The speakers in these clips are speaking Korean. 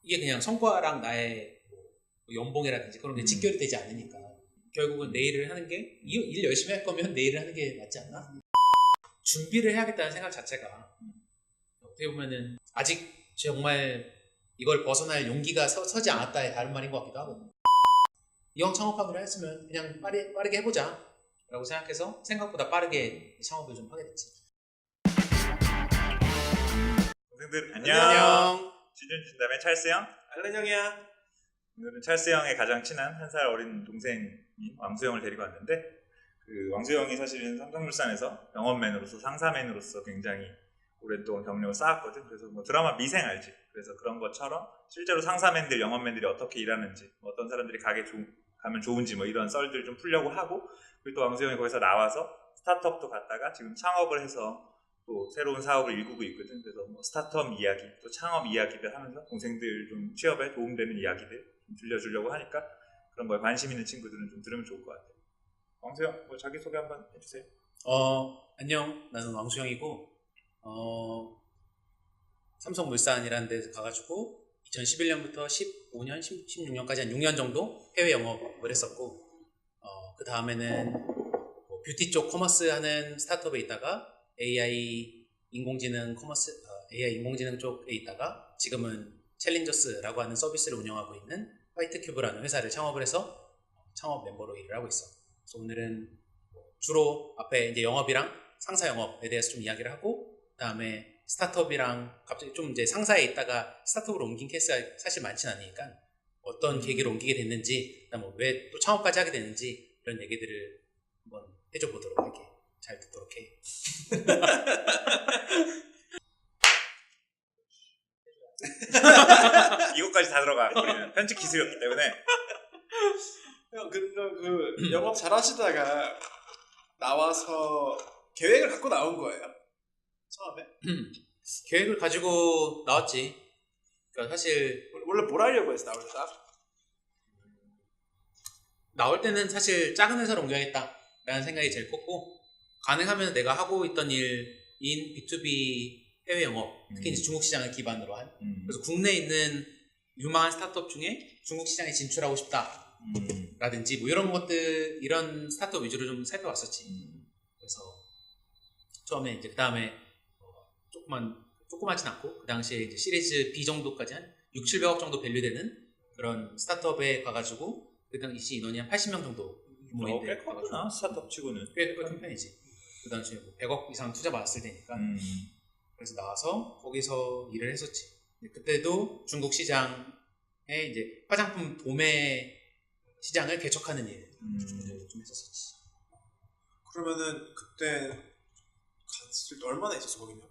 이게 그냥 성과랑 나의 뭐 연봉이라든지 그런 게 직결이 되지 않으니까 결국은 내 일을 하는 게 일 열심히 할 거면 내 일을 하는 게 맞지 않나? 준비를 해야겠다는 생각 자체가 어떻게 보면은 아직 정말 이걸 벗어날 용기가 서지 않았다의 다른 말인 것 같기도 하고 이왕 창업하기로 했으면 그냥 빠르게 해보자 라고 생각해서 생각보다 빠르게 창업을 좀 하게 됐지. 동생들 안녕. 진준 진담의 찰스 형. 알렌 형이야. 오늘은 찰스 형의 가장 친한 한 살 어린 동생인 왕수 형을 데리고 왔는데, 그 왕수 형이 사실은 삼성물산에서 영업맨으로서 상사맨으로서 굉장히 오랫동안 경력을 쌓았거든. 그래서 뭐 드라마 미생 알지? 그래서 그런 것처럼 실제로 상사맨들, 영업맨들이 어떻게 일하는지, 어떤 사람들이 가면 좋은지 뭐 이런 썰들 좀 풀려고 하고, 그리고 또 왕수 형이 거기서 나와서 스타트업도 갔다가 지금 창업을 해서 또 새로운 사업을 일구고 있거든. 그래서 뭐 스타트업 이야기, 또 창업 이야기들 하면서 동생들 좀 취업에 도움되는 이야기들 좀 들려주려고 하니까 그런 거에 관심 있는 친구들은 좀 들으면 좋을 것 같아요. 왕수 형, 뭐 자기소개 한번 해주세요. 안녕. 나는 왕수형이고 삼성물산이라는 데서 가가지고 2011년부터 15년, 16년까지 한 6년 정도 해외 영업을 했었고 그 다음에는 뭐 뷰티 쪽 커머스 하는 스타트업에 있다가 AI 인공지능 쪽에 있다가 지금은 챌린저스라고 하는 서비스를 운영하고 있는 화이트큐브라는 회사를 창업을 해서 창업 멤버로 일을 하고 있어. 그래서 오늘은 주로 앞에 이제 영업이랑 상사 영업에 대해서 좀 이야기를 하고, 그다음에 스타트업이랑 갑자기 좀 이제 상사에 있다가 스타트업으로 옮긴 케이스가 사실 많진 않으니까 어떤 계기로 옮기게 됐는지, 그다음에 왜 또 창업까지 하게 됐는지 이런 얘기들을 한번 해줘 보도록 할게. 잘 듣도록 해. 이것까지 다 들어가. 우리는 편집 기술이었기 때문에. 형, 그럼 그 영업 잘하시다가 나와서 계획을 갖고 나온 거예요? 처음에? 계획을 가지고 나왔지. 그러니까 사실 원래 뭘 하려고 했어, 나올 때? 나올 때는 사실 작은 회사로 옮겨야겠다라는 생각이 제일 컸고, 가능하면 내가 하고 있던 일인 B2B 해외 영업, 특히 이제 중국 시장을 기반으로 한, 그래서 국내에 있는 유망한 스타트업 중에 중국 시장에 진출하고 싶다 라든지 뭐 이런 것들, 이런 스타트업 위주로 좀 살펴봤었지. 그래서 처음에 이제 그 다음에 조그마진 않고 그 당시에 이제 시리즈 B 정도까지 한 6,700억 정도 밸류 되는 그런 스타트업에 가가지고 그 당시 인원이 한 80명 정도 규모인데 꽤 컸구나, 스타트업 치고는. 꽤 큰 편이지. 그 당시에 뭐 100억 이상 투자 받았을 때니까. 그래서 나와서 거기서 일을 했었지. 그때도 중국 시장에 이제 화장품 도매 시장을 개척하는 일을 좀 했었었지. 그러면은 그때 갔을 때 얼마나 있었어, 거기는?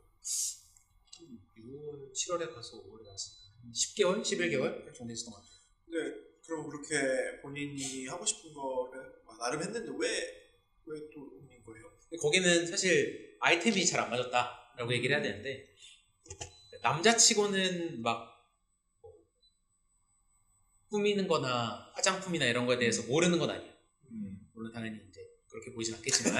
6월, 7월에 가서 5월에 나왔으니까 10개월? 11개월 정도 있었던 것 같아요. 근데 그럼 그렇게 본인이 하고 싶은 거를 나름 했는데 왜 또 옮긴 거예요? 거기는 사실 아이템이 잘 안 맞았다라고 얘기를 해야 되는데, 남자치고는 막 꾸미는 거나 화장품이나 이런 거에 대해서 모르는 건 아니야. 물론 당연히 이제 그렇게 보이진 않겠지만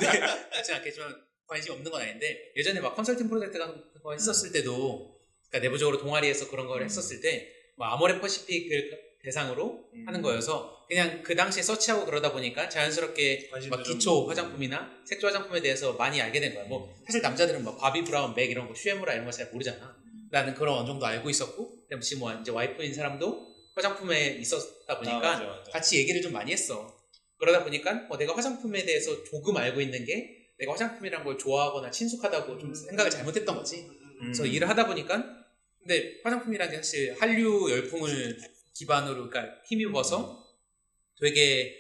네, 그렇진 않겠지만 관심이 없는 건 아닌데, 예전에 막 컨설팅 프로젝트 같은 거 했었을 때도, 그러니까 내부적으로 동아리에서 그런 걸 했었을 때 뭐 아모레 퍼시픽을 대상으로 하는 거여서 그냥 그 당시에 서치하고 그러다 보니까 자연스럽게 막 기초 화장품이나 색조 화장품에 대해서 많이 알게 된 거야. 뭐 사실 남자들은 막 바비 브라운, 맥 이런 거, 슈에무라 이런 거 잘 모르잖아. 나는 그런 어느 정도 알고 있었고, 그다음에 지금 뭐 이제 와이프인 사람도 화장품에 있었다 보니까 맞아. 같이 얘기를 좀 많이 했어. 그러다 보니까 내가 화장품에 대해서 조금 알고 있는 게, 내가 화장품이란 걸 좋아하거나 친숙하다고 좀 생각을 잘못했던 거지. 그래서 일을 하다 보니까, 근데 화장품이라는 게 사실 한류 열풍을 기반으로, 그러니까 힘입어서 되게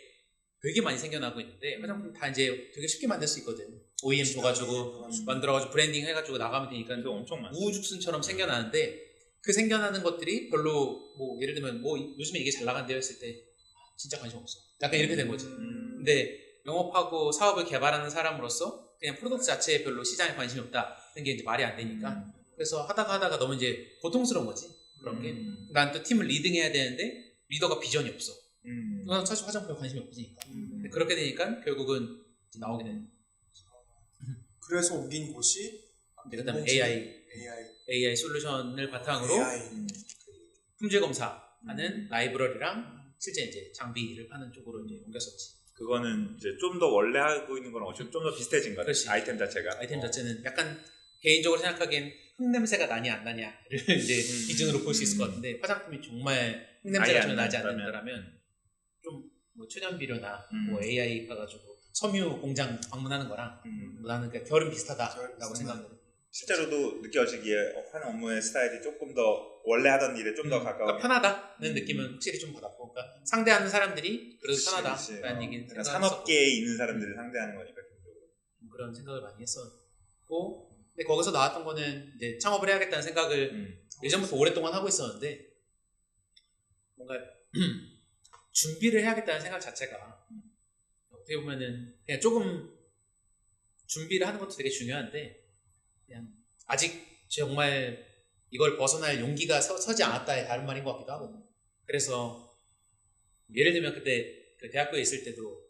많이 생겨나고 있는데, 화장품 다 이제 되게 쉽게 만들 수 있거든. OEM 줘가지고 만들어가지고 브랜딩 해가지고 나가면 되니까 엄청 많아. 우후죽순처럼 생겨나는데, 그 생겨나는 것들이 별로 뭐 예를 들면 뭐 요즘에 이게 잘 나간대요 했을 때 진짜 관심 없어. 약간 이렇게 된 거지. 근데 영업하고 사업을 개발하는 사람으로서 그냥 프로덕트 자체에 별로 시장에 관심이 없다는 게 이제 말이 안 되니까, 그래서 하다가 너무 이제 고통스러운 거지. 그런 게. 난 또 팀을 리딩해야 되는데 리더가 비전이 없어. 난 사실 화장품에 관심이 없으니까. 그렇게 되니까 결국은 이제 나오게 되는. 그래서 옮긴 곳이 그다음에 AI 솔루션을 바탕으로 AI. 품질 검사하는 라이브러리랑 실제 이제 장비를 파는 쪽으로 이제 옮겼었지. 그거는 이제 좀 더 원래 하고 있는 거랑 어차피 좀 더 비슷해진 거네. 그렇지. 아이템 자체가. 아이템 자체는 약간 개인적으로 생각하기엔 흙냄새가 나냐 안 나냐를 이제 기준으로 볼 수 있을 것 같은데 화장품이 정말 흙냄새가 전혀 나지 않는다면 좀 뭐 초년비료나 뭐 AI 가가지고 섬유 공장 방문하는 거랑 나는 그냥 결은 비슷하다라고 생각합니다. 실제로도 느껴지기에 하는 업무의 스타일이 조금 더 원래 하던 일에 좀 더 가까운. 그러니까 편하다는 느낌은 확실히 좀 받았고, 그러니까 상대하는 사람들이 그래도 편하다라는 얘기는 그러니까 산업계에 있는 사람들을 상대하는 거니까 그런 생각을 많이 했었고, 근데 거기서 나왔던 거는 이제 창업을 해야겠다는 생각을 예전부터 오랫동안 하고 있었는데 뭔가 준비를 해야겠다는 생각 자체가 어떻게 보면은 그냥 조금 준비를 하는 것도 되게 중요한데 그냥 아직 정말 이걸 벗어날 용기가 서지 않았다의 다른 말인 것 같기도 하거든요. 그래서 예를 들면 그때 그 대학교에 있을 때도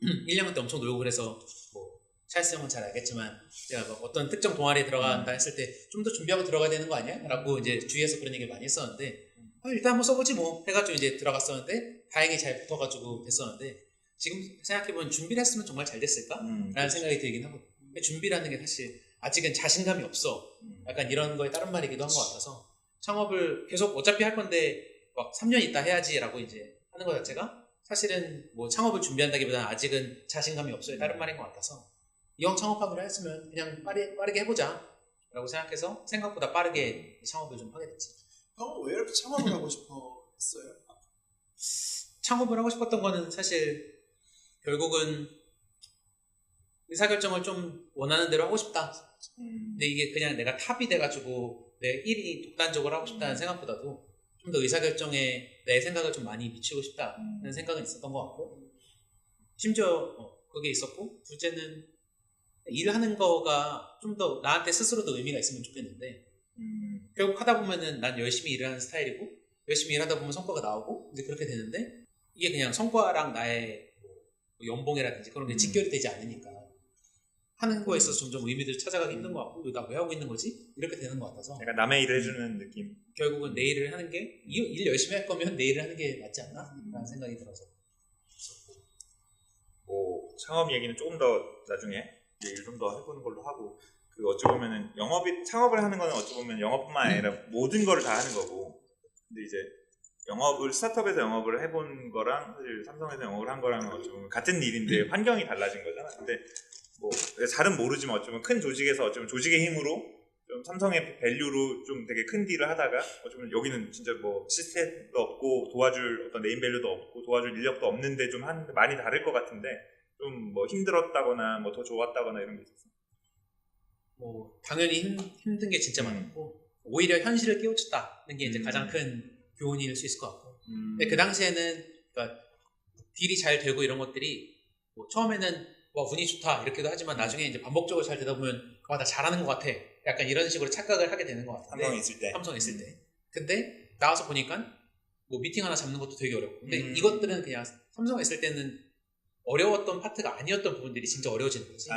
1학년 때 엄청 놀고 그래서 뭐 찰스 형은 잘 알겠지만 제가 뭐 어떤 특정 동아리에 들어간다 했을 때 좀 더 준비하고 들어가야 되는 거 아니야? 라고 이제 주위에서 그런 얘기를 많이 했었는데 일단 한번 써보지 뭐 해가지고 이제 들어갔었는데 다행히 잘 붙어가지고 됐었는데 지금 생각해보면 준비를 했으면 정말 잘 됐을까? 라는 생각이 들긴 하거든요. 준비라는 게 사실 아직은 자신감이 없어. 약간 이런 거에 다른 말이기도 한 것 같아서 창업을 계속 어차피 할 건데 막 3년 있다 해야지라고 이제 하는 것 자체가 사실은 뭐 창업을 준비한다기보다는 아직은 자신감이 없어요. 다른 말인 것 같아서 이왕 창업하기로 했으면 그냥 빠르게 해보자 라고 생각해서 생각보다 빠르게 창업을 좀 하게 됐지. 형은 왜 이렇게 창업을 하고 싶어 했어요? 창업을 하고 싶었던 거는 사실 결국은 의사결정을 좀 원하는 대로 하고 싶다. 근데 이게 그냥 내가 탑이 돼가지고 내 1위 독단적으로 하고 싶다는 생각보다도 좀 더 의사결정에 내 생각을 좀 많이 미치고 싶다는 생각은 있었던 것 같고 심지어 그게 있었고 둘째는 일하는 거가 좀 더 나한테 스스로도 의미가 있으면 좋겠는데 결국 하다 보면은 난 열심히 일을 하는 스타일이고 열심히 일하다 보면 성과가 나오고 이제 그렇게 되는데 이게 그냥 성과랑 나의 뭐 연봉이라든지 그런 게 직결이 되지 않으니까 하는 거에 있어서 점점 의미를 찾아가기 힘든 것 같고 나 왜 하고 있는 거지? 이렇게 되는 것 같아서 약간 남의 일을 해주는 느낌. 결국은 내 일을 하는 게 일 열심히 할 거면 내 일을 하는 게 맞지 않나? 라는 생각이 들어서 뭐 창업 얘기는 조금 더 나중에 얘기를 좀 더 해보는 걸로 하고 그 어찌 보면은 창업을 하는 거는 어찌 보면 영업뿐만 아니라 모든 거를 다 하는 거고 근데 이제 스타트업에서 영업을 해본 거랑 사실 삼성에서 영업을 한 거랑 어찌 보면 같은 일인데 환경이 달라진 거잖아. 근데 뭐 잘은 모르지만 어쩌면 큰 조직에서 어쩌면 조직의 힘으로 좀 삼성의 밸류로 좀 되게 큰 딜을 하다가 어쩌면 여기는 진짜 뭐 시스템도 없고 도와줄 어떤 네임 밸류도 없고 도와줄 인력도 없는데 좀 많이 다를 것 같은데 좀 뭐 힘들었다거나 뭐 더 좋았다거나 이런 게 있었어. 뭐 당연히 힘든 게 진짜 많았고 오히려 현실을 깨우쳤다는 게 이제 가장 큰 교훈일 수 있을 것 같고 근데 그 당시에는 그러니까 딜이 잘 되고 이런 것들이 뭐 처음에는 와 운이 좋다 이렇게도 하지만 나중에 이제 반복적으로 잘 되다 보면 와 나 잘하는 것 같아 약간 이런 식으로 착각을 하게 되는 것 같은데 삼성에 있을 때 근데 나와서 보니까 뭐 미팅 하나 잡는 것도 되게 어렵고 근데 이것들은 그냥 삼성에 있을 때는 어려웠던 파트가 아니었던 부분들이 진짜 어려워지는 거지.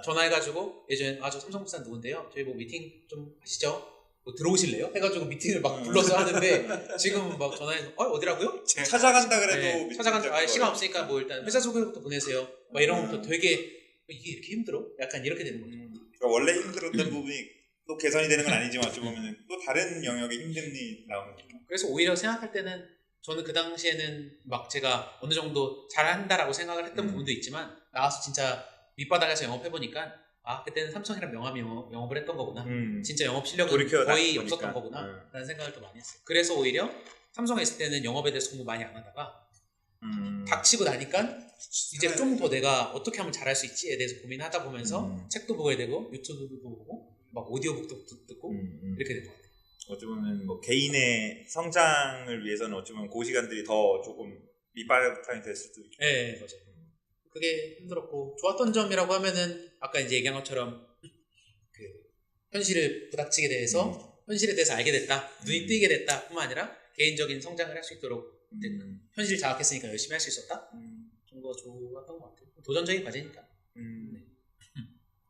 전화해가지고 예전에 저 삼성물산 누군데요 저희 뭐 미팅 좀 하시죠 뭐 들어오실래요? 해가지고 미팅을 막 불러서 하는데 지금 막 전화해서 어디라고요? 찾아간다 그래도 네, 찾아간다 시간 없으니까 뭐 일단 회사 소개부터 보내세요 막 이런 것도 되게 이게 이렇게 힘들어? 약간 이렇게 되는 거죠. 그러니까 원래 힘들었던 부분이 또 개선이 되는 건 아니지만 어찌 보면 또 다른 영역의 힘듦이 나오는 거죠. 그래서 오히려 생각할 때는 저는 그 당시에는 막 제가 어느 정도 잘한다라고 생각을 했던 부분도 있지만 나와서 진짜 밑바닥에서 영업해보니까 그때는 삼성이랑 명함이 영업을 했던 거구나. 진짜 영업 실력은 거의 없었던 거구나 라는 생각을 또 많이 했어요. 그래서 오히려 삼성에 있을 때는 영업에 대해서 공부 많이 안 하다가 닥치고 나니까 이제 좀 더 내가 어떻게 하면 잘할 수 있지에 대해서 고민하다 보면서 책도 보게 되고 유튜브도 보고 막 오디오북도 듣고 이렇게 된 것 같아요. 어찌 보면 뭐 개인의 성장을 위해서는 어찌 보면 그 시간들이 더 조금 밑바탕이 될 수도 있고. 네, 맞아요. 그게 힘들었고 좋았던 점이라고 하면은 아까 이제 얘기한 것처럼 그 현실을 부닥치게 돼서 현실에 대해서 알게 됐다, 눈이 뜨이게 됐다 뿐만 아니라 개인적인 성장을 할 수 있도록 현실 자각했으니까 열심히 할 수 있었다. 좀 더 좋았던 것 같아요. 도전적인 과제니까.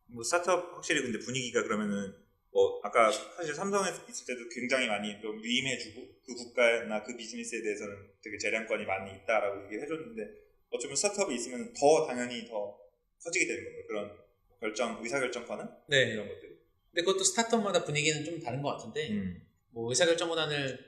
뭐 스타트업 확실히 근데 분위기가 그러면은 뭐 아까 사실 삼성에 있을 때도 굉장히 많이 좀 위임해주고 그 국가나 그 비즈니스에 대해서는 되게 재량권이 많이 있다라고 얘기를 해줬는데 어쩌면 스타트업이 있으면 더 당연히 더 커지게 되는 거예요. 그런 의사결정권은 네. 이런 것들이. 근데 그것도 스타트업마다 분위기는 좀 다른 것 같은데 뭐 의사결정 권한을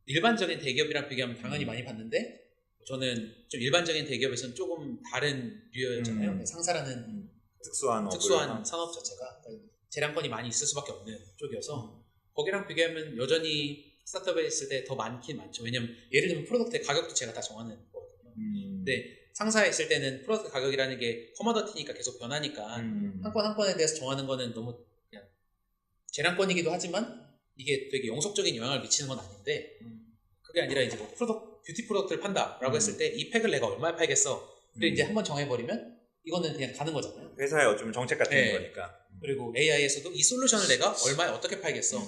일반적인 대기업이랑 비교하면 당연히 많이 받는데 저는 좀 일반적인 대기업에서는 조금 다른 류였잖아요. 상사라는 특수한 산업 자체가 재량권이 많이 있을 수밖에 없는 쪽이어서 거기랑 비교하면 여전히 스타트업에 있을 때 더 많긴 많죠. 왜냐면 예를 들면 프로덕트의 가격도 제가 다 정하는 거거든요. 근데 상사에 있을 때는 프로덕트 가격이라는 게 커머더티니까 계속 변하니까 한 건 한 건에 대해서 정하는 거는 너무 그냥 재량권이기도 하지만 이게 되게 영속적인 영향을 미치는 건 아닌데 그게 아니라 이제 뭐 뷰티 프로덕트를 판다라고 했을 때 이 팩을 내가 얼마에 팔겠어. 그리고 이제 한번 정해버리면 이거는 그냥 가는 거잖아요. 회사의 어쩌면 정책 같은 네. 거니까. 그리고 AI에서도 이 솔루션을 내가 얼마에 어떻게 팔겠어.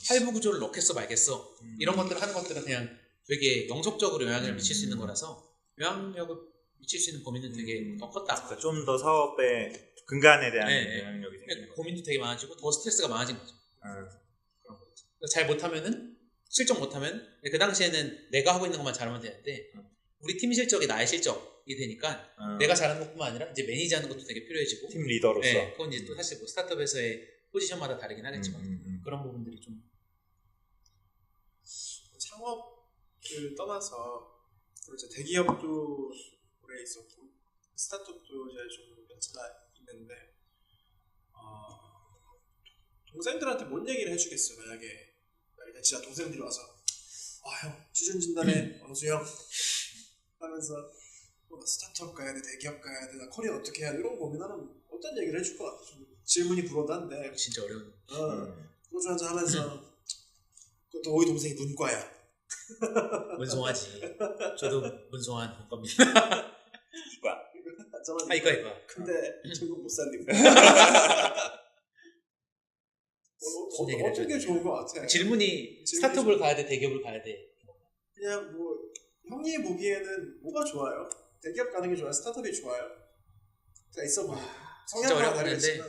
할부 구조를 넣겠어 말겠어. 이런 것들을 하는 것들은 그냥 되게 영속적으로 영향을 미칠 수 있는 거라서 영향력을 미칠 수 있는 범위는 되게 더 컸다. 그러니까 좀 더 사업의 근간에 대한 네. 영향력이 생기는 고민도 되게 많아지고 더 스트레스가 많아진 거죠. 거죠. 그런 거죠. 잘 못하면은 실적 못하면 그 당시에는 내가 하고 있는 것만 잘하면 되는데 우리 팀 실적이 나의 실적이 되니까 내가 잘하는 것뿐만 아니라 이제 매니지하는 것도 되게 필요해지고 팀 리더로서 네, 그건 이제 또 사실 뭐 스타트업에서의 포지션마다 다르긴 하겠지만 그런 부분들이 좀 창업을 떠나서 이제 대기업도 오래 있었고 스타트업도 이제 좀 연차가 있는데 동생들한테 뭔 얘기를 해주겠어요? 만약에 진짜 동생들이 와서 형 취준 진단에 왕수형 하면서 스타트업 가야 돼, 대기업 가야 돼, 나 커리어 어떻게 해야 돼 이런 거 고민하면 어떤 얘기를 해줄 것 같아. 좀 질문이 불어한데 진짜 어려운 소주 한잔 하면서 또 우리 동생이 문과야. 문송하지. 저도 문송한 겁니다. 이과. 이과. 근데 결국 못 살림. 어떤 게 좋은 것 같아? 질문이 스타트업을 가야 돼, 대기업을 가야 돼. 그냥 뭐 형님 보기에는 뭐가 좋아요? 대기업 가는 게 좋아요? 스타트업이 좋아요? 있어 보여. 진짜 어려운데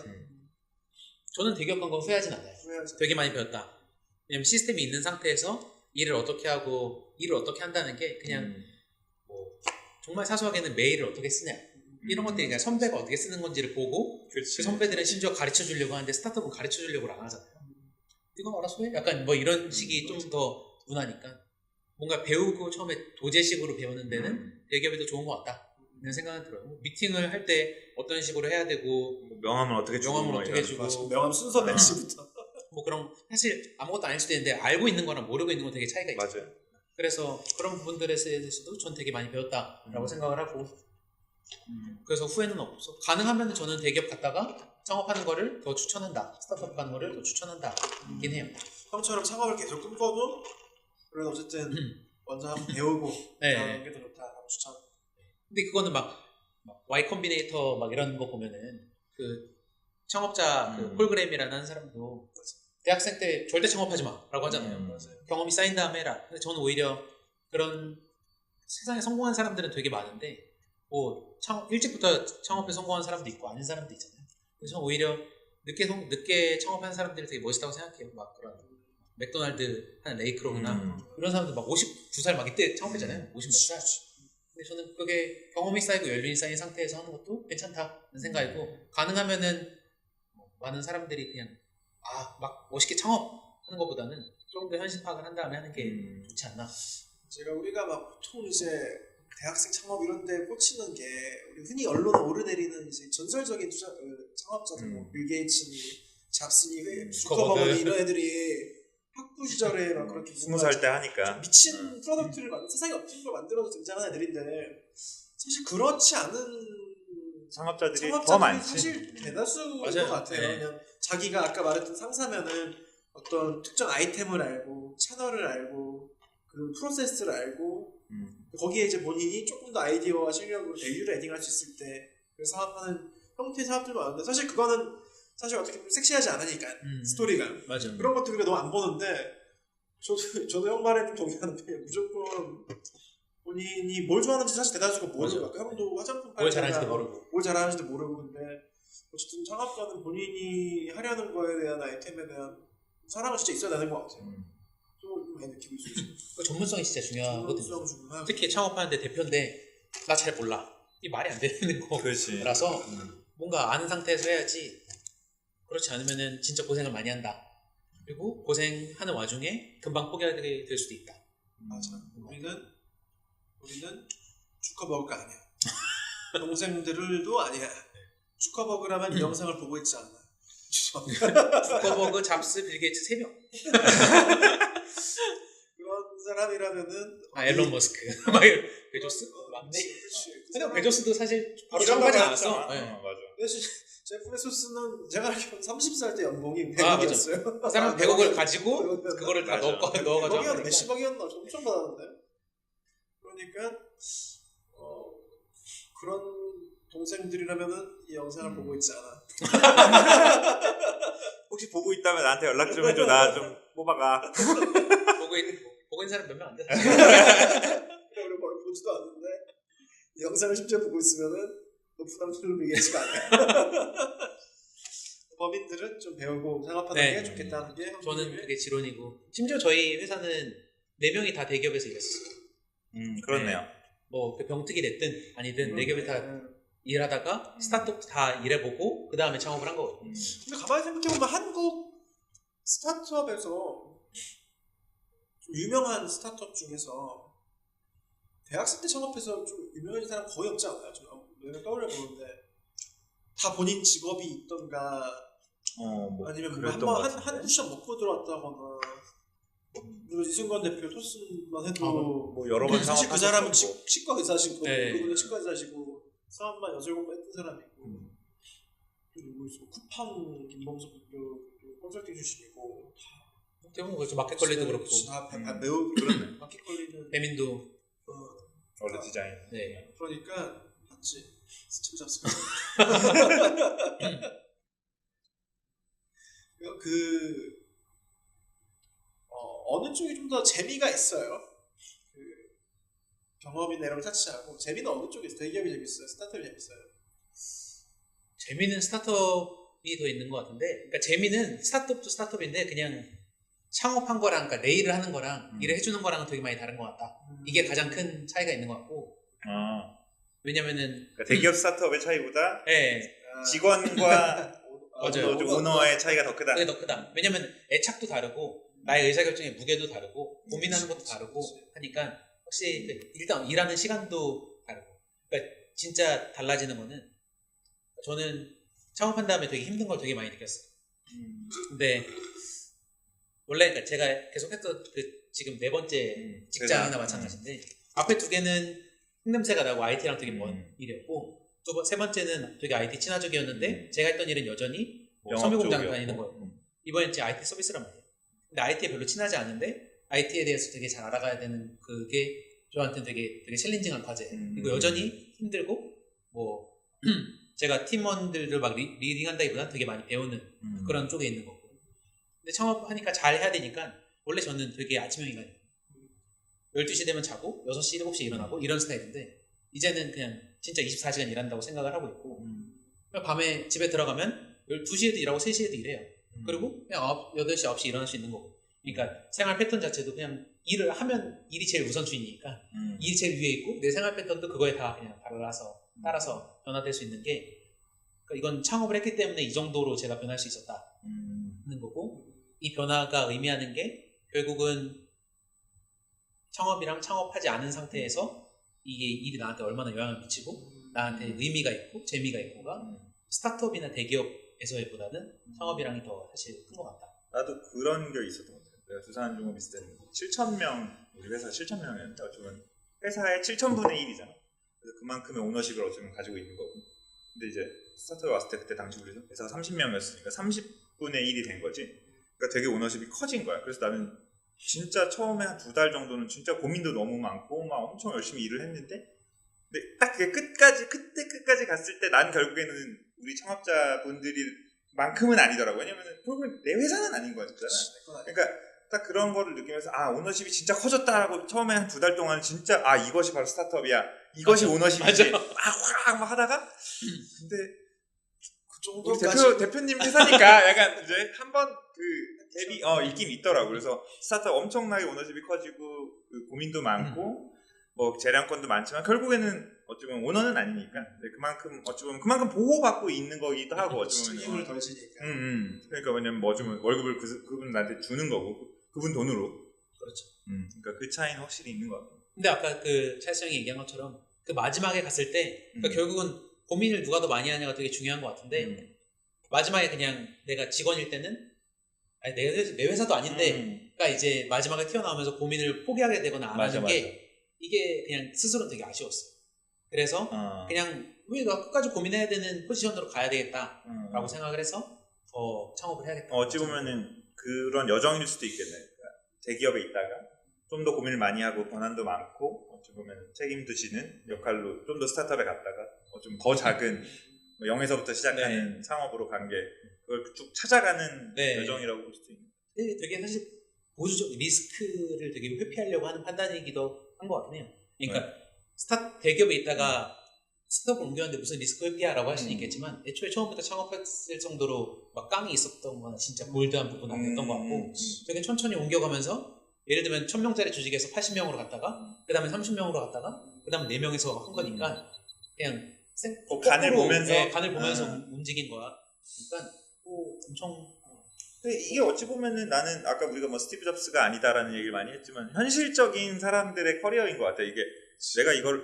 저는 대기업 간 건 후회하진 않아요. 되게 많이 배웠다. 왜냐면 시스템이 있는 상태에서 일을 어떻게 하고 일을 어떻게 한다는 게 그냥 뭐 정말 사소하게는 메일을 어떻게 쓰냐 이런 것들이 그냥 선배가 어떻게 쓰는 건지를 보고 그 선배들은 심지어 가르쳐 주려고 하는데 스타트업은 가르쳐 주려고 안 하잖아요. 이거 알아서 해? 약간 뭐 이런 식이 좀 더 문화니까 뭔가 배우고 처음에 도제식으로 배우는 데는 대기업이 더 좋은 것 같다 이런 생각은 들어요. 미팅을 할 때 어떤 식으로 해야 되고 명함을 어떻게 주고 명함 순서 낸시부터 뭐 그런 사실 아무것도 아닐 수도 있는데 알고 있는 거랑 모르고 있는 건 되게 차이가 있죠. 맞아요. 그래서 그런 부분들에 대해서도 전 되게 많이 배웠다라고 생각을 하고 그래서 후회는 없어. 가능하면 저는 대기업 갔다가 창업하는 거를 더 추천한다. 스타트업 가는 거를 더 추천한다. 이긴 해요. 형처럼 창업을 계속 꿈꿔도 그래도 어쨌든 먼저 한번 배우고 하는 게 더 좋다라고 추천. 근데 그거는 막 Y 컴비네이터 막 이런 거 보면은 그 창업자 그 폴 그램이라는 사람도 대학생 때 절대 창업하지 마라고 하잖아요. 경험이 쌓인 다음에 해라. 근데 저는 오히려 그런 세상에 성공한 사람들은 되게 많은데 뭐 일찍부터 창업에 성공한 사람도 있고 아닌 사람도 있잖아요. 그래서 저는 오히려 늦게 창업한 사람들이 되게 멋있다고 생각해요. 막 그런 맥도날드 한 레이 크로그나 이런 사람들 막 59살 막 이때 창업했잖아요. 50몇 살. 근데 저는 그게 경험이 쌓이고 연륜이 쌓인 상태에서 하는 것도 괜찮다는 생각이고 가능하면은 많은 사람들이 그냥 막 멋있게 창업하는 것보다는 조금 더 현실 파악을 한 다음에 하는 게 좋지 않나. 우리가 막 보통 이제 대학생 창업 이런 데 꽂히는 게 우리 흔히 언론에 오르내리는 이제 전설적인 창업자들 뭐 빌 게이츠니 잡스니 주커버거니 이런 애들이 학부 시절에 막 그렇게 20살 때 하니까 미친 프로덕트를 세상에 없는 걸 만들어서 등장하는 애들인데 사실 그렇지 않은 창업자들이 더 많지. 사실 대다수인 것 같아요. 그냥 자기가 아까 말했던 상사면은 어떤 특정 아이템을 알고 채널을 알고 그 프로세스를 알고 거기에 이제 본인이 조금 더 아이디어와 실력으로 밸류를 애딩할 수 있을 때 사업하는 형태의 사업들도 많은데 사실 그거는 사실 어떻게 보면 섹시하지 않으니까 스토리가 맞아. 그런 것들 우리가 너무 안 보는데 저도 형 말에 좀 동의하는데 무조건 본인이 뭘 좋아하는지 사실 대다수가 모르고 형도 화장품 뭘 잘하는지도 모르고 뭘 잘하는지도 모르고 근데 어쨌든 창업가는 본인이 하려는 거에 대한 아이템에 대한 사랑은 진짜 있어야 되는 것 같아요. 좀 많이 느끼고 있어요. 그 전문성이 진짜 중요하거든요. 전문성 중요하고. 특히 창업하는데 대표인데 나 잘 몰라. 이 말이 안 되는 그렇지. 거라서 뭔가 아는 상태에서 해야지. 그렇지 않으면은 진짜 고생을 많이 한다. 그리고 고생하는 와중에 금방 포기하게 될 수도 있다. 맞아. 우리는 주커버그가 아니야. 동생들도 아니야. 주커버그라면 이 영상을 보고 있지 않나. 죄송합니다. 주커버그, 잡스, 빌 게이츠 3명. 그런 사람이라면은 앨런 머스크. 베조스? 맞네. 그렇지. 근데 베조스도 사실 바로 이런 창업하지 거 않았어. 맞잖아. 네. 맞아. 사실 제프 베소스는 제가 알기로는 30살 때 연봉이 아, 100억이었어요. 그 사람은 100억을 가지고 그거를 다 맞아. 넣어가지고 100억이었나 몇십억이었나 엄청 받았는데. 그러니까 그런 동생들이라면은 이 영상을 보고 있지 않아. 혹시 보고 있다면 나한테 연락 좀 해줘. 나 좀 뽑아가. 보고 있는 사람 몇 명 안 돼. 우리 바로 보지도 않는데 이 영상을 심지어 보고 있으면은 높은 남들을 얘기하지가 않아요. 법인들은 좀 배우고 창업하는 네. 게 좋겠다는 게 저는 그게 지론이고 심지어 저희 회사는 4명이 다 대기업에서 일했어요. 그렇네요. 뭐그 병특이 됐든 아니든 4개업이 다 일하다가 스타트업 다 일해보고 그 다음에 창업을 한 거거든요. 근데 가만히 생각해보면 한국 스타트업에서 좀 유명한 스타트업 중에서 대학생 때 창업해서 좀 유명해진 사람 거의 없지 않아요? 내가 떠올려보는데 다 본인 직업이 있던가 뭐 아니면 그랬던 뭐 것 한 같은데. 쿠션 먹고 들어왔다거나 그리고 이승관 대표 토스만 해도 뭐 여러 번 사실 그 사람은 창업하셨고. 치과 의사시고 네. 그분은 치과 의사시고 사업만 6-7번 했던 사람이고 또 누구 있어 쿠팡 김범석 대표 컨설팅 출신이고 대부분 그렇죠. 마켓컬리도 그렇고 다 매우 그렇네. 마켓컬리는 배민도 원래 디자인. 네. 그러니까 맞지 스티브 잡스 어느 쪽이 좀 더 재미가 있어요. 그 경험이나 이런 걸 차치하고 재미는 어느 쪽이 있어요? 대기업이 재밌어요? 스타트업이 재밌어요? 재미는 스타트업이 더 있는 것 같은데 그러니까 재미는 스타트업도 스타트업인데 그냥 창업한 거랑 그러니까 내 일을 하는 거랑 일을 해주는 거랑은 되게 많이 다른 것 같다. 이게 가장 큰 차이가 있는 것 같고 왜냐면은 그러니까 대기업 스타트업의 차이보다 네. 직원과 맞아요. 오너의 차이가 더 크다. 그게 더 크다. 왜냐면 애착도 다르고 나의 의사결정의 무게도 다르고 고민하는 것도 다르고 하니까 확실히 일단 일하는 시간도 다르고 그러니까 진짜 달라지는 거는 저는 창업한 다음에 되게 힘든 걸 되게 많이 느꼈어요. 근데 원래 그러니까 제가 계속했던 그 지금 4번째 직장이나 마찬가지인데 앞에 2개는 힘냄새가 나고 IT랑 되게 먼 일이었고 세 번째는 되게 IT 친화적이었는데 제가 했던 일은 여전히 뭐 섬유공장 다니는 거였고 이번엔 제 IT 서비스란 말이에요. 근데 IT에 별로 친하지 않은데 IT에 대해서 되게 잘 알아가야 되는 그게 저한테는 되게 챌린징한 과제예요. 그리고 여전히 힘들고 뭐 제가 팀원들을 막 리딩한다기보다는 되게 많이 배우는 그런 쪽에 있는 거고 근데 창업하니까 잘 해야 되니까 원래 저는 되게 아침형 인간이에요. 12시 되면 자고 6시, 7시에 일어나고 이런 스타일인데 이제는 그냥 진짜 24시간 일한다고 생각을 하고 있고 밤에 집에 들어가면 12시에도 일하고 3시에도 일해요. 그리고 그냥 8시, 9시 일어날 수 있는 거고 그러니까 생활 패턴 자체도 그냥 일을 하면 일이 제일 우선순위니까 일이 제일 위에 있고 내 생활 패턴도 그거에 다 그냥 따라서 변화될 수 있는 게 그러니까 이건 창업을 했기 때문에 이 정도로 제가 변할 수 있었다는 거고 이 변화가 의미하는 게 결국은 창업이랑 창업하지 않은 상태에서 이게 일이 나한테 얼마나 영향을 미치고 나한테 의미가 있고 재미가 있고가 스타트업이나 대기업에서의 보다는 창업이랑이 더 사실 큰 것 같다. 나도 그런 게 있었던 것 같아요. 내가 두산중업 있을 때는 7,000명 우리 회사 7,000명이었는데 어쩌면 회사의 7,000분의 1이잖아. 그래서 그만큼의 오너십을 어쩌면 가지고 있는 거고. 근데 이제 스타트업에 왔을 때 그때 당시 우리 회사가 30명이었으니까 30분의 1이 된 거지. 그러니까 되게 오너십이 커진 거야. 그래서 나는 진짜 처음에 한 2달 정도는 진짜 고민도 너무 많고 막 엄청 열심히 일을 했는데 근데 딱 그게 끝까지 갔을 때 난 결국에는 우리 창업자분들이 만큼은 아니더라고. 왜냐면 결국은 내 회사는 아닌 거였잖아. 그러니까 딱 그런 거를 느끼면서 오너십이 진짜 커졌다라고 처음에 한 2달 동안 진짜 이것이 바로 스타트업이야. 이것이 맞아. 오너십이지. 막 하다가 근데 그 우리 정도까지 대표님 회사니까 약간 이제 한번 그 갭이 있긴 있더라고. 그래서 스타트업 엄청나게 오너십이 커지고 그 고민도 많고 뭐 재량권도 많지만 결국에는 어찌 보면 오너는 아니니까 그만큼 어찌 보면 그만큼 보호받고 있는 거기도 하고 어찌 보면 책임을 덜 지니까. 그러니까 왜냐면 뭐 주면 월급을 그분한테 주는 거고 그분 돈으로. 그렇죠. 그러니까 그 차이는 확실히 있는 것 같아요. 근데 아까 그 찰스 형이 얘기한 것처럼 그 마지막에 갔을 때 그러니까 결국은 고민을 누가 더 많이 하냐가 되게 중요한 것 같은데 마지막에 그냥 내가 직원일 때는 아니 내 회사도 아닌데 그러니까 이제 마지막에 튀어나오면서 고민을 포기하게 되거나 안 하는 게 이게 그냥 스스로는 되게 아쉬웠어요. 그래서 그냥 왜 내가 끝까지 고민해야 되는 포지션으로 가야 되겠다라고 생각을 해서 창업을 해야겠다. 어찌 보면은 그런 여정일 수도 있겠네. 그러니까 대기업에 있다가 좀 더 고민을 많이 하고 권한도 많고 어찌 보면 책임도 지는 역할로 좀 더 스타트업에 갔다가 좀 더 작은 0에서부터 시작하는 창업으로 간 게 그걸 쭉 찾아가는 여정이라고 볼 수도 있는. 되게 사실 보수적 리스크를 되게 회피하려고 하는 판단이기도 한 것 같긴 해요. 그러니까 대기업에 있다가 스타트업을 옮겼는데 무슨 리스크 회피하라고 할 수는 있겠지만 애초에 처음부터 창업했을 정도로 막 깡이 있었던 거나 진짜 볼드한 부분은 아니었던 것 같고 되게 천천히 옮겨가면서 예를 들면 1000명짜리 조직에서 80명으로 갔다가 그 다음에 30명으로 갔다가 그 다음에 4명에서 한 거니까 그냥 간을 보면서 간을 보면서 움직인 거야. 그러니까 엄청 근데 이게 어찌 보면은 나는 아까 우리가 뭐 스티브 잡스가 아니다라는 얘기를 많이 했지만 현실적인 사람들의 커리어인 것 같아. 이게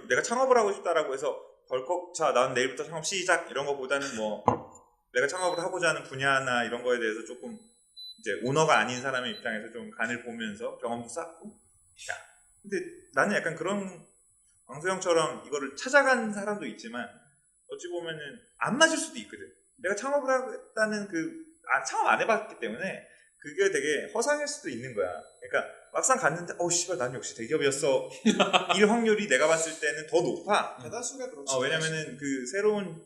내가 창업을 하고 싶다라고 해서 덜컥 자 난 내일부터 창업 시작 이런 거보다는 뭐 내가 창업을 하고자 하는 분야나 이런 거에 대해서 조금 이제 오너가 아닌 사람의 입장에서 좀 간을 보면서 경험도 쌓고 근데 나는 약간 그런 왕수형처럼 이거를 찾아간 사람도 있지만 어찌 보면은 안 맞을 수도 있거든. 내가 창업을 하겠다는 창업 안 해봤기 때문에 그게 되게 허상일 수도 있는 거야. 그러니까 막상 갔는데 씨발 난 역시 대기업이었어 일 확률이 내가 봤을 때는 더 높아. 대다수가 그렇지. 왜냐면은 그 새로운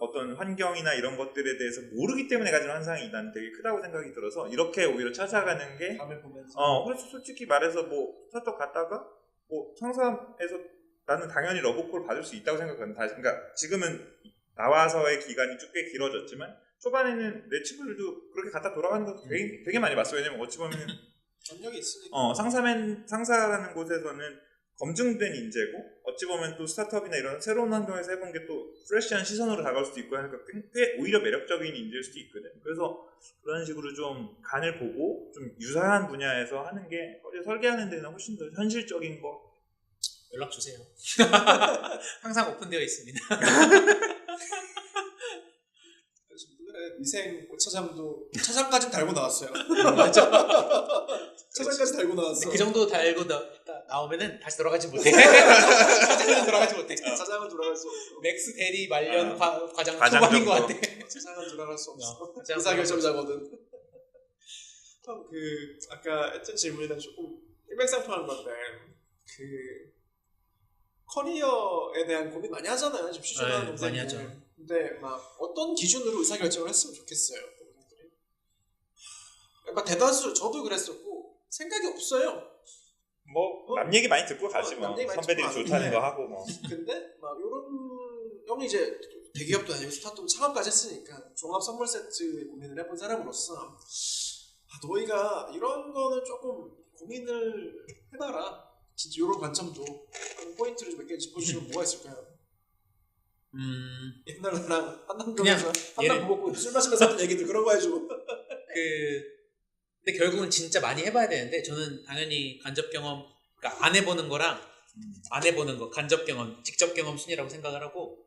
어떤 환경이나 이런 것들에 대해서 모르기 때문에 가지는 환상이 난 되게 크다고 생각이 들어서 이렇게 오히려 찾아가는 게 밤을 보면서 그래서 솔직히 말해서 뭐 스타트업 갔다가 뭐 상사에서 나는 당연히 러브콜 받을 수 있다고 생각하거든. 그러니까 지금은 나와서의 기간이 꽤 길어졌지만 초반에는 내 친구들도 그렇게 갔다 돌아가는 거 되게 많이 봤어. 왜냐면 어찌 보면 전력이 있으니까 상사라는 곳에서는 검증된 인재고 어찌 보면 또 스타트업이나 이런 새로운 환경에서 해본 게 또 프레시한 시선으로 다가올 수도 있고 하니까 꽤 오히려 매력적인 인재일 수도 있거든. 그래서 그런 식으로 좀 간을 보고 좀 유사한 분야에서 하는 게 설계하는 데는 훨씬 더 현실적인 거. 연락 주세요. 항상 오픈되어 있습니다. 위생 차장도 차장까지 달고 나왔어요. 맞죠? 차장까지 달고 나왔어. 그 정도 달고 나오면은 다시 돌아가지 못해. 차장은 돌아가지 못해. 차장은 돌아갈 수 없어. 맥스 대리 말년 과장 과장 초반인 것 정도. 같아. 차장은 돌아갈 수 없어. 차장은 의사결정자거든. 아까 했던 질문이랑 조금 일맥상통하는 건데 커리어에 대한 고민 많이 하잖아요. 지금 취준하는 동생들. 많이 하죠. 근데 막 어떤 기준으로 의사결정을 했으면 좋겠어요. 막 대다수 저도 그랬었고 생각이 없어요. 뭐 남 얘기 많이 듣고 가지 뭐 선배들이 좋다는 거 하고 뭐. 근데 막 요런 형이 이제 대기업도 아니고 스타트업 창업까지 했으니까 종합 선물 세트 고민을 해본 사람으로서 너희가 이런 거는 조금 고민을 해봐라. 진짜 요런 관점도 포인트를 몇 개 짚어주시면 뭐가 있을까요? 옛날 나랑 한남동에서 한남 먹고 술 마시면서 했던 얘기들 그런 거 해주고. 근데 결국은 진짜 많이 해봐야 되는데 저는 당연히 간접 경험, 그러니까 안 해보는 거랑 안 해보는 거, 간접 경험, 직접 경험 순위라고 생각을 하고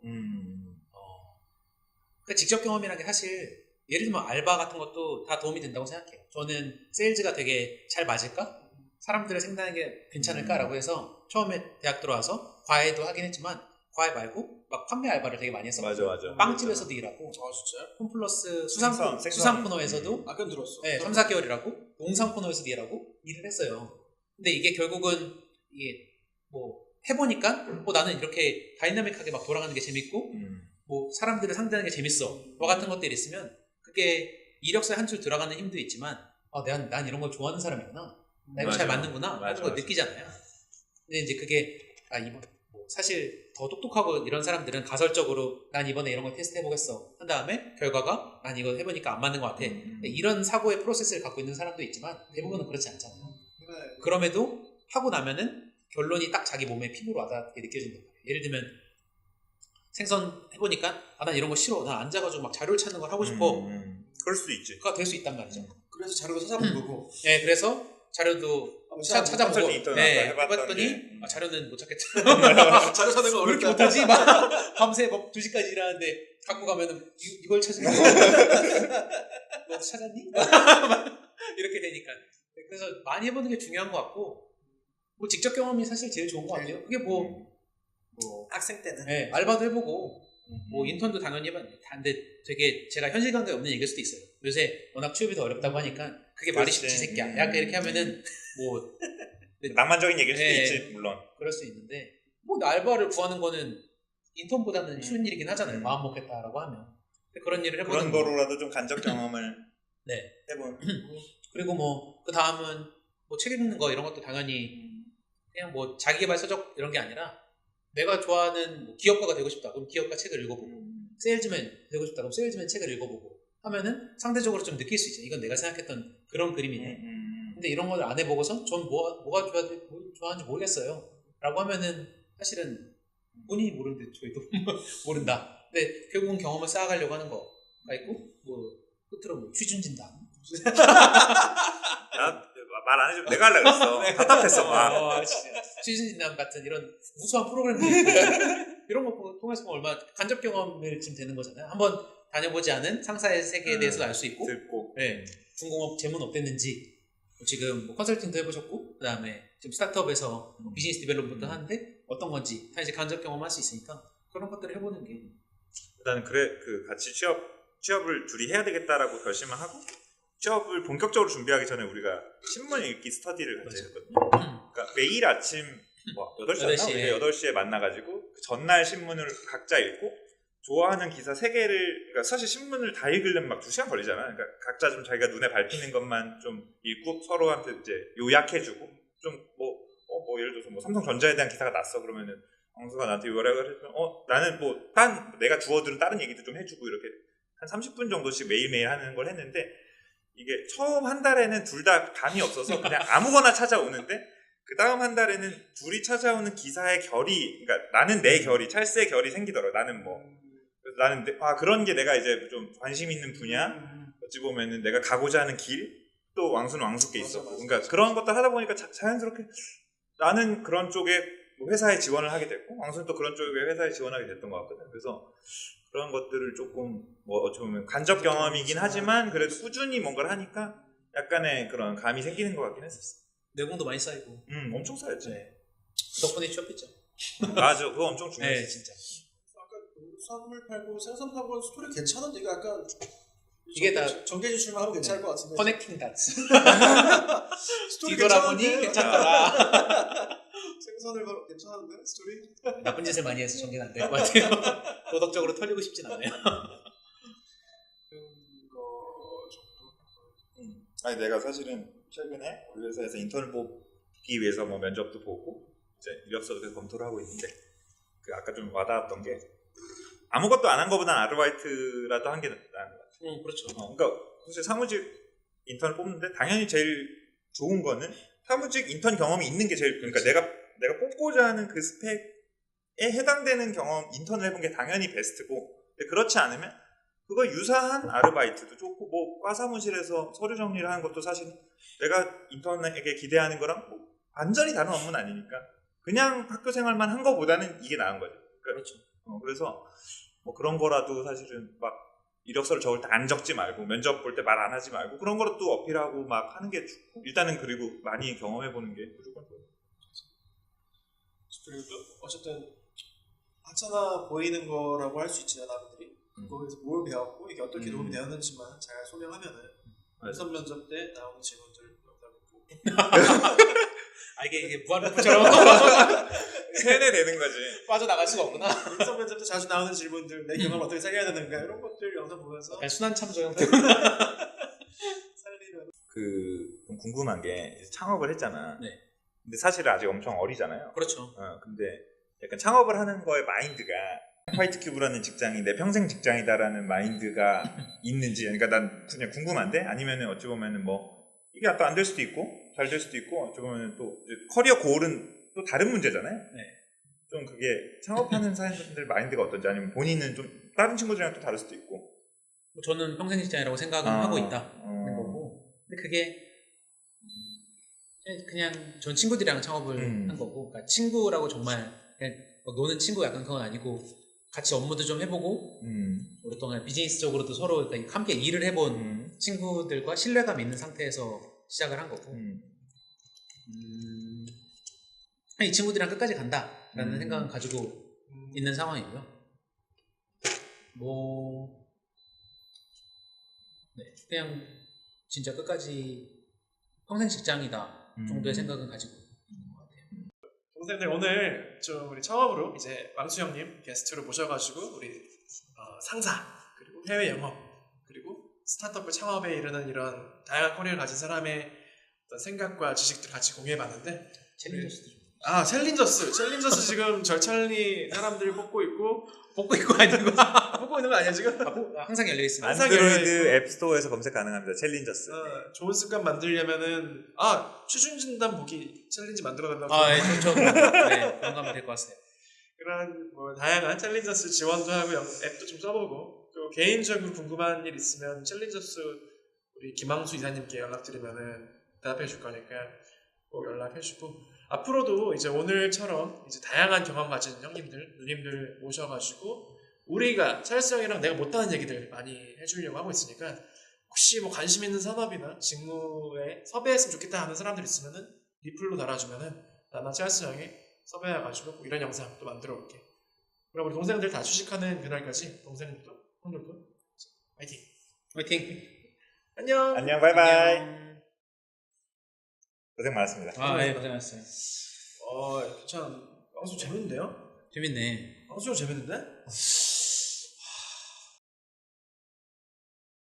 그 직접 경험이라는 게 사실 예를 들면 알바 같은 것도 다 도움이 된다고 생각해요. 저는 세일즈가 되게 잘 맞을까? 사람들을 생각하는 게 괜찮을까라고 해서 처음에 대학 들어와서 과외도 하긴 했지만 과외 말고 막 판매 알바를 되게 많이 했었거든요. 맞아. 빵집에서도 일하고 진짜요? 홈플러스 수상 코너에서도 그건 들었어. 네, 3, 4개월이라고 농상 코너에서도 일하고 일을 했어요. 근데 이게 결국은 이게 뭐 해보니까 나는 이렇게 다이나믹하게 막 돌아가는 게 재밌고 뭐 사람들을 상대하는 게 재밌어. 뭐 같은 것들이 있으면 그게 이력서에 한 줄 들어가는 힘도 있지만 난 이런 걸 좋아하는 사람이구나. 나 이거 잘 맞는구나 하는 걸 느끼잖아요. 근데 이제 그게 이번 사실 더 똑똑하고 이런 사람들은 가설적으로 난 이번에 이런 걸 테스트 해보겠어 한 다음에 결과가 난 이거 해보니까 안 맞는 것 같아. 이런 사고의 프로세스를 갖고 있는 사람도 있지만 대부분은 그렇지 않잖아요. 네. 그럼에도 하고 나면은 결론이 딱 자기 몸에 피부로 와닿게 느껴진단 말이에요. 예를 들면 생선 해보니까 아, 난 이런 거 싫어. 난 앉아가지고 막 자료를 찾는 걸 하고 싶어. 그럴 수도 있지. 그가 될 수 있단 말이죠. 그래서 자료도 찾아본 거고. 네, 그래서 자료도 찾아보고 컨설팅 인턴 네, 해봤던 해봤더니 게, 아, 자료는 못 찾겠다. 자료 찾는 거 왜 이렇게 어렵다. 못하지? 막 밤새 막 2시까지 일하는데 갖고 가면은 이걸 찾으면 너 찾았니? 이렇게 되니까. 그래서 많이 해보는 게 중요한 것 같고 뭐 직접 경험이 사실 제일 좋은 것 같아요. 그게 뭐 학생 때는. 네, 알바도 해보고 뭐 인턴도 당연히 해봤는데 근데 되게 제가 현실감각이 없는 얘기일 수도 있어요. 요새 워낙 취업이 더 어렵다고 하니까 그게 말이 쉽지 새끼야. 약간 이렇게 하면은 뭐 낭만적인 얘기일 수도 네. 있지 물론. 그럴 수 있는데 뭐 알바를 구하는 거는 인턴보다는 쉬운 일이긴 하잖아요. 마음 먹겠다라고 하면. 근데 그런 일을 해보는 그런 거. 거로라도 좀 간접 경험을 네. 해본. 그리고 뭐 그 다음은 뭐 책 읽는 거 이런 것도 당연히 그냥 뭐 자기개발 서적 이런 게 아니라 내가 좋아하는 뭐 기업가가 되고 싶다. 그럼 기업가 책을 읽어보고 세일즈맨 되고 싶다. 그럼 세일즈맨 책을 읽어보고 하면은 상대적으로 좀 느낄 수 있죠. 이건 내가 생각했던 그런 그림이네. 근데 이런 걸 안 해보고선 전 뭐가 좋아하는지 모르겠어요. 라고 하면은 사실은 본인이 모르는데 저희도 모른다. 근데 결국은 경험을 쌓아가려고 하는 거가 있고 뭐 끝으로 뭐 취준진담 말 안 해주면 내가 하려고 했어. 답답했어 막. 취준진담 같은 이런 무수한 프로그램들 있고 이런 거 통해서 얼마나 간접 경험을 지금 되는 거잖아요. 한번 다녀보지 않은 상사의 세계에 대해서도 알 수 있고 듣고. 네, 중공업 재무는 어땠는지 지금 뭐 컨설팅도 해보셨고 그 다음에 지금 스타트업에서 비즈니스 디벨롭먼트 하는데 어떤 건지 다 이제 간접 경험할 수 있으니까 그런 것들을 해보는 게 일단 그 같이 취업을 둘이 해야 되겠다라고 결심을 하고 취업을 본격적으로 준비하기 전에 우리가 신문 읽기 스터디를 같이 했거든요. 그러니까 매일 아침 뭐 8시였나? 8시, 우리가 8시에 만나가지고 그 전날 신문을 각자 읽고 좋아하는 기사 3개를 그러니까 사실 신문을 다 읽으려면 막 2시간 걸리잖아. 그러니까 각자 좀 자기가 눈에 밟히는 것만 좀 읽고 서로한테 이제 요약해주고 좀 뭐 예를 들어서 뭐 삼성전자에 대한 기사가 났어 그러면은 광수가 나한테 요약을 해주면 나는 뭐 내가 주워들은 다른 얘기도 좀 해주고 이렇게 한 30분 정도씩 매일매일 하는 걸 했는데 이게 처음 한 달에는 둘 다 감이 없어서 그냥 아무거나 찾아오는데 그 다음 한 달에는 둘이 찾아오는 기사의 결이 그러니까 나는 내 결이 찰스의 결이 생기더라고. 나는 그래서 나는 그런 게 내가 이제 좀 관심 있는 분야 어찌 보면은 내가 가고자 하는 길 또 왕수는 왕수께 있었고 그러니까 그런 것들 하다 보니까 자연스럽게 나는 그런 쪽에 회사에 지원을 하게 됐고 왕수는 또 그런 쪽에 회사에 지원하게 됐던 것 같거든. 그래서 그런 것들을 조금 뭐 어찌 보면 간접 경험이긴 하지만 그래도 꾸준히 뭔가를 하니까 약간의 그런 감이 생기는 것 같긴 했었어. 내공도 많이 쌓이고 엄청 쌓였지. 네. 덕분에 취업했죠. 맞아, 그거 엄청 중요했어. 네, 진짜. 아까 수산물 팔고 생선 팔고 스토리 괜찮은데 이거 약간 이게 다 전개 제출만 하면 괜찮을 것 같은데. 커넥팅 다츠. 스토리 뒤돌아보니 괜찮은데? 괜찮더라. 생선을 팔고 괜찮은데 스토리? 나쁜 짓을 많이 해서 전개는 안 될 것 같아요. 도덕적으로 털리고 싶진 않아요. 그거 정도. 아니 내가 사실은 최근에 우리 회사에서 인턴을 뽑기 위해서 뭐 면접도 보고 이제 이력서도 계속 검토를 하고 있는데 그 아까 좀 와닿았던 게 아무것도 안 한 것보다는 아르바이트라도 한 게 나은 것 같아. 그렇죠. 그러니까 사실 사무직 인턴을 뽑는데 당연히 제일 좋은 거는 사무직 인턴 경험이 있는 게 제일 그러니까 내가 뽑고자 하는 그 스펙에 해당되는 경험 인턴을 해본 게 당연히 베스트고 근데 그렇지 않으면 그거 유사한 아르바이트도 좋고 뭐 과사무실에서 서류 정리를 하는 것도 사실 내가 인턴에게 기대하는 거랑 뭐 완전히 다른 업무는 아니니까 그냥 학교 생활만 한 거보다는 이게 나은 거죠. 그렇죠. 그래서 뭐 그런 거라도 사실은 막 이력서를 적을 때 안 적지 말고 면접 볼 때 말 안 하지 말고 그런 거로 또 어필하고 막 하는 게 좋고 일단은 그리고 많이 경험해보는 게 무조건 좋아요. 그리고 또 어쨌든 하찮아 보이는 거라고 할 수 있잖아요 남들이. 거기서 뭘 배웠고 이게 어떻게 도움이 되었는지만 잘 소명하면은 면접 면접 때 나오는 질문들 이게 무한루프처럼 세뇌되는 거지. 빠져나갈 수가 없구나. 면접 면접 때 자주 나오는 질문들 내 경험을 어떻게 살려야 되는가 이런 것들 영상 보면서 약간 순환 참조 형태. 살리면 좀 궁금한 게 창업을 했잖아. 네. 근데 사실 아직 엄청 어리잖아요. 그렇죠. 근데 약간 창업을 하는 거의 마인드가 화이트 큐브라는 직장이 내 평생 직장이다라는 마인드가 있는지, 그러니까 난 그냥 궁금한데, 아니면은 어찌 보면은 뭐 이게 약간 안 될 수도 있고 잘 될 수도 있고, 어찌 보면은 또 이제 커리어 고울은 또 다른 문제잖아요. 네. 좀 그게 창업하는 사람들 마인드가 어떤지, 아니면 본인은 좀 다른 친구들이랑 또 다를 수도 있고. 저는 평생 직장이라고 생각은 하고 있다는 거고, 근데 그게 그냥 전 친구들이랑 창업을 한 거고, 그러니까 친구라고 정말 그냥 뭐 노는 친구 약간 그건 아니고, 같이 업무도 좀 해보고 오랫동안 비즈니스적으로도 서로 그러니까 함께 일을 해본 친구들과 신뢰감 있는 상태에서 시작을 한 거고, 이 친구들이랑 끝까지 간다라는 생각은 가지고 있는 상황이고요. 뭐 네, 그냥 진짜 끝까지 평생 직장이다 정도의 생각은 가지고 있는 것 같아요. 동생들 오늘 좀 우리 처음으로 이제 왕수 형님 게스트로 모셔가지고 우리 상사 그리고 해외 영업 그리고 스타트업 창업에 이르는 이런 다양한 커리어를 가진 사람의 어떤 생각과 지식들 같이 공유해봤는데 챌린저스도 챌린저스 지금 절찬리 사람들 뽑고 있고 아니고 뽑고 있는 거 아니야 지금? 항상 열려 있습니다. 항상 안드로이드 앱스토어에서 검색 가능합니다. 챌린저스. 좋은 습관 만들려면은 취준진단 보기 챌린지 만들어달라고. 예, 좋죠. 네, 그런 거 하면 될 것 같아요. 그런 뭐 다양한 챌린저스 지원도 하고 앱도 좀 써보고, 또 개인적으로 궁금한 일 있으면 챌린저스 우리 김항수 이사님께 연락드리면은 대답해 줄 거니까 꼭 연락해 주고, 앞으로도 이제 오늘처럼 이제 다양한 경험 가진 형님들, 누님들 모셔가지고 우리가 찰스 형이랑 내가 못하는 얘기들 많이 해주려고 하고 있으니까, 혹시 뭐 관심 있는 산업이나 직무에 섭외했으면 좋겠다 하는 사람들 있으면은 리플로 달아주면은 나나 찰스 형이 섭외해가지고 이런 영상 또 만들어 올게. 그럼 우리 동생들 다 취직하는 그날까지 동생들도 형들도 화이팅! 화이팅! 안녕! 안녕, 바이바이. 안녕. 고생 많았습니다. 네, 고생하셨어요. 괜찮아. 방송 재밌는데요? 재밌네. 방송 재밌는데?